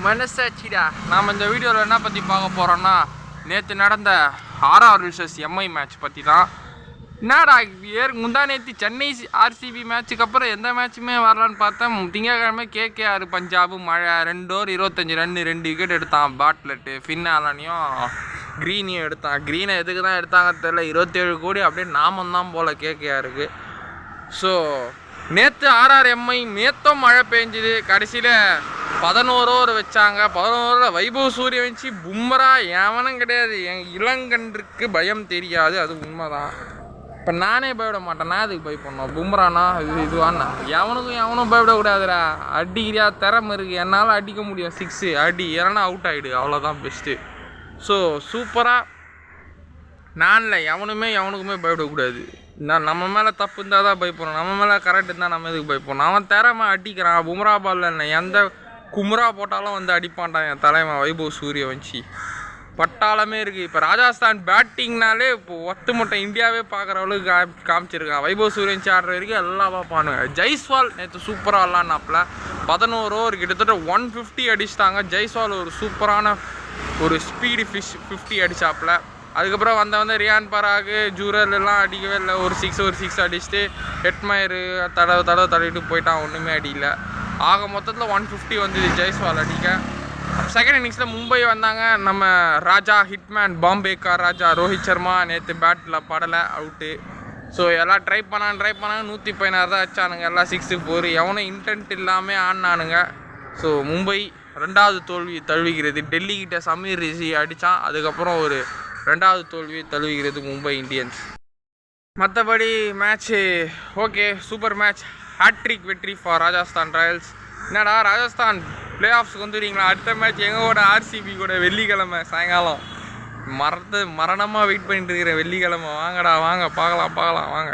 மனசாட்சிடா. நாம் இந்த வீடியோவில் என்ன பற்றி பார்க்க போகிறோன்னா, நேற்று நடந்த ஆர்ஆர் vs எம்ஐ மேட்ச் பற்றி தான். என்னடா முந்தா நேற்று சென்னை ஆர்சிபி மேட்ச்சுக்கு அப்புறம் எந்த மேட்சுமே வரலான்னு பார்த்தேன். திங்கக்கிழமை கேகேஆர் பஞ்சாபு மழை 2 ஓவர் 25 ரன் 2 விக்கெட் எடுத்தான். பாட்லெட்டு ஃபின்னாலையும் க்ரீனையும் எடுத்தான். க்ரீனை எதுக்கு தான் எடுத்தாங்க தெரில. 27 கோடி அப்படியே நாமம் தான் போல் கேகேஆருக்கு. ஸோ நேற்று எம்ஐ நேற்றும் மழை பெஞ்சுது. கடைசியில் 11 ஓவர் வச்சாங்க. 11 ஓவரில் வைபவ் சூரியவன்சி பும்ரா எவனும் கிடையாது. என் இளங்கன்றுக்கு பயம் தெரியாது, அது உண்மைதான். இப்போ நானே பயப்பட மாட்டேன். நான் அதுக்கு பயப்படணும். பும்ரானா இதுவானா எவனும் பயப்படக்கூடாதுடா. அடிக்கிறியா திறமை இருக்குது, என்னால் அடிக்க முடியும் 6 அடி, ஏன்னா அவுட் ஆகிடு, அவ்வளோதான் பெஸ்ட்டு. ஸோ சூப்பராக நானில் எவனுக்குமே பயப்படக்கூடாது. நம்ம மேலே தப்பு இருந்தால் தான் பயப்படணும். நம்ம மேலே கரெக்ட் இருந்தால் நம்ம எதுக்கு பயப்படணும். அவன் திறமை அடிக்கிறான். பும்ரா பால் என்ன எந்த கும்ரா போட்டாலும் வந்து அடிப்பான்டான் என் தலைமை வைபவ் சூரியவன்சி. பட்டாளமே இருக்குது. இப்போ ராஜஸ்தான் பேட்டிங்னாலே இப்போ ஒத்துமொட்டை இந்தியாவே பார்க்குற அளவுக்கு காமிச்சிருக்கான். வைபவ் சூரியவன்சி ஆடுற வரைக்கும் எல்லாம் பார்ப்பானுங்க. ஜெய்ஸ்வால் நேற்று சூப்பராக விளாட்னாப்புல. 11 ஓவர் கிட்டத்தட்ட 150 அடிச்சிட்டாங்க. ஜெய்ஸ்வால் ஒரு சூப்பரான ஒரு ஸ்பீடு 50 அடித்தாப்புல. அதுக்கப்புறம் வந்த ரியான் பராகு ஜூரல் எல்லாம் அடிக்கவே இல்லை. ஒரு 6 அடிச்சுட்டு ஹெட்மயரு தடவிட்டு போயிட்டான். ஒன்றுமே அடியில். ஆக மொத்தத்தில் 150 வந்தது ஜெய்ஸ்வால் அடிக்க. செகண்ட் இன்னிங்ஸில் மும்பை வந்தாங்க. நம்ம ராஜா ஹிட்மேன் பாம்பேக்கார் ராஜா ரோஹித் சர்மா நேற்று பேட்டில் படலை, அவுட்டு. ஸோ எல்லாம் ட்ரை பண்ணாங்க 116 தான் வச்சானுங்க. எல்லாம் 6 4. எவனும் இன்டென்ட் இல்லாமல் ஆடினானுங்க. ஸோ மும்பை 2வது தோல்வி தழுவிக்கிறது. டெல்லிக்கிட்ட சமீர் ரிஷி அடித்தான். அதுக்கப்புறம் ஒரு 2வது தோல்வி தழுவிக்கிறது மும்பை இந்தியன்ஸ். மற்றபடி match okay, super match. Hat-trick வெற்றி ஃபார் ராஜஸ்தான் ராயல்ஸ். என்னடா ராஜஸ்தான் பிளே ஆஃப்ஸுக்கு வந்துடுறீங்களா? அடுத்த மேட்ச் எங்களோட ஆர்சிபி கூட வெள்ளிக்கிழமை சாயங்காலம். மரணமாக வெயிட் பண்ணிட்டு இருக்கிறேன். வெள்ளிக்கிழமை வாங்கடா, வாங்க பார்க்கலாம் வாங்க.